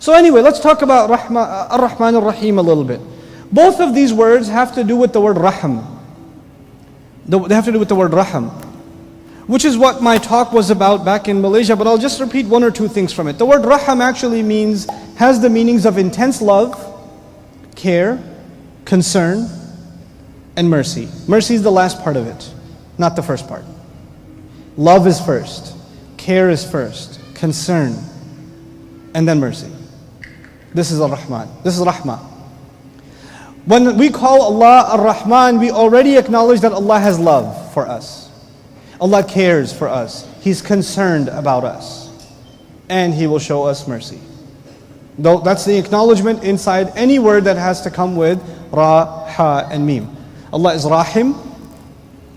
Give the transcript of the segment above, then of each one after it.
So anyway, let's talk about Ar-Rahman Ar-Rahim a little bit. Both of these words have to do with the word Rahm. They have to do with the word Rahm, which is what my talk was about back in Malaysia, but I'll just repeat one or two things from it. The word Rahm actually has the meanings of intense love, care, concern, and mercy. Mercy is the last part of it, not the first part. Love is first, care is first, concern, and then mercy. This is Ar-Rahman. This is Rahmah. When we call Allah Ar-Rahman, we already acknowledge that Allah has love for us. Allah cares for us. He's concerned about us. And He will show us mercy. Though that's the acknowledgement inside any word that has to come with Ra, Ha, and Mim. Allah is Rahim.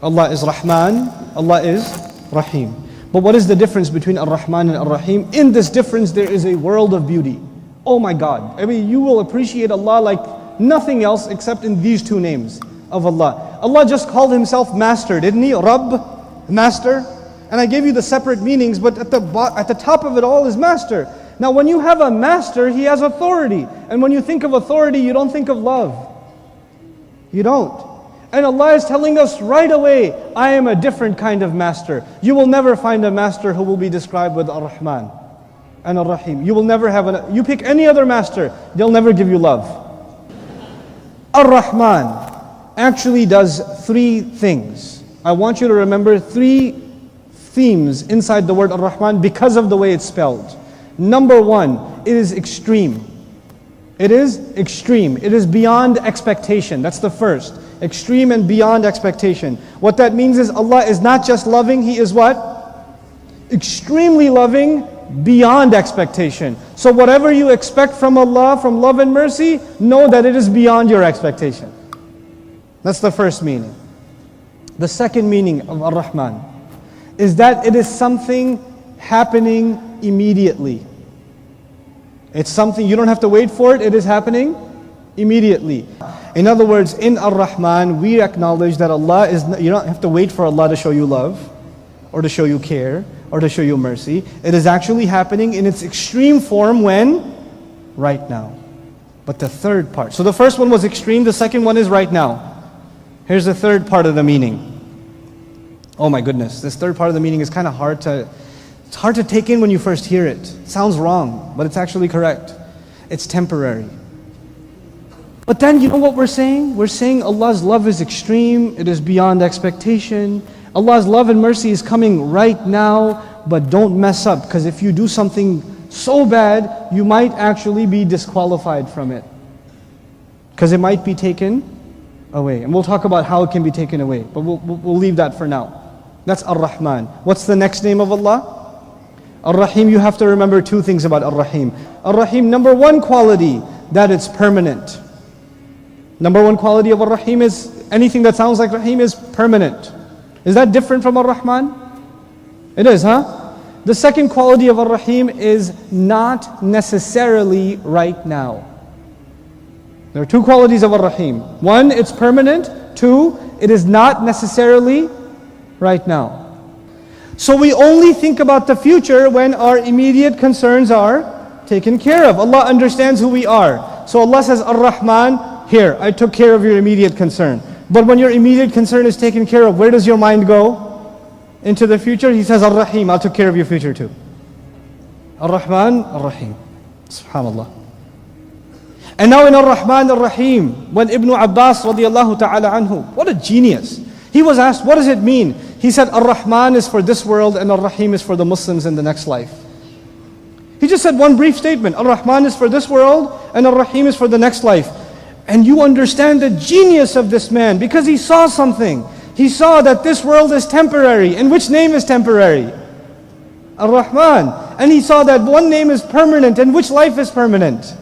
Allah is Rahman. Allah is Rahim. But what is the difference between Ar-Rahman and Ar-Rahim? In this difference there is a world of beauty. Oh my God. I mean, you will appreciate Allah like nothing else except in these two names of Allah. Allah just called Himself Master, didn't He? Rabb, Master. And I gave you the separate meanings, but at the top of it all is Master. Now when you have a Master, He has authority. And when you think of authority, you don't think of love. You don't. And Allah is telling us right away, I am a different kind of Master. You will never find a Master who will be described with Ar-Rahman and Ar-Rahim. You will never have you pick any other Master, they'll never give you love. Ar-Rahman actually does three things. I want you to remember three themes inside the word Ar-Rahman because of the way it's spelled. Number one, it is extreme. It is extreme. It is beyond expectation. That's the first. Extreme and beyond expectation. What that means is Allah is not just loving, He is what? Extremely loving, beyond expectation. So whatever you expect from Allah, from love and mercy, know that it is beyond your expectation. That's the first meaning. The second meaning of Ar-Rahman is that it is something happening immediately. It's something, you don't have to wait for it, it is happening immediately. In other words, in Ar-Rahman, we acknowledge that Allah is, you don't have to wait for Allah to show you love, or to show you care, or to show you mercy. It is actually happening in its extreme form when? Right now. But the third part, so the first one was extreme, the second one is right now. Here's the third part of the meaning. Oh my goodness, this third part of the meaning is kind of hard to take in when you first hear it. It sounds wrong, but it's actually correct. It's temporary. But then you know what we're saying? We're saying Allah's love is extreme, it is beyond expectation. Allah's love and mercy is coming right now, but don't mess up, because if you do something so bad, you might actually be disqualified from it. Because it might be taken away. And we'll talk about how it can be taken away, but we'll leave that for now. That's Ar-Rahman. What's the next name of Allah? Ar-Rahim, you have to remember two things about Ar-Rahim. Ar-Rahim, number one quality, that it's permanent. Number one quality of Ar-Rahim is, anything that sounds like Rahim is permanent. Is that different from Ar-Rahman? It is, huh? The second quality of Ar-Rahim is not necessarily right now. There are two qualities of Ar-Rahim. One, it's permanent. Two, it is not necessarily right now. So we only think about the future when our immediate concerns are taken care of. Allah understands who we are. So Allah says, Ar-Rahman, here, I took care of your immediate concern. But when your immediate concern is taken care of, where does your mind go? Into the future. He says, Ar-Rahim, I'll take care of your future too. Ar-Rahman, Ar-Rahim. SubhanAllah. And now in Ar-Rahman, Ar-Rahim, when Ibn Abbas radiallahu ta'ala anhu, what a genius. He was asked, what does it mean? He said, Ar-Rahman is for this world and Ar-Rahim is for the Muslims in the next life. He just said one brief statement. Ar-Rahman is for this world and Ar-Rahim is for the next life. And you understand the genius of this man because he saw something. He saw that this world is temporary. And which name is temporary? Ar-Rahman. And he saw that one name is permanent. And which life is permanent?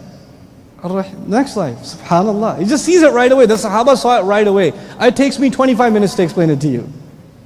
Next life. SubhanAllah. He just sees it right away. The Sahaba saw it right away. It takes me 25 minutes to explain it to you.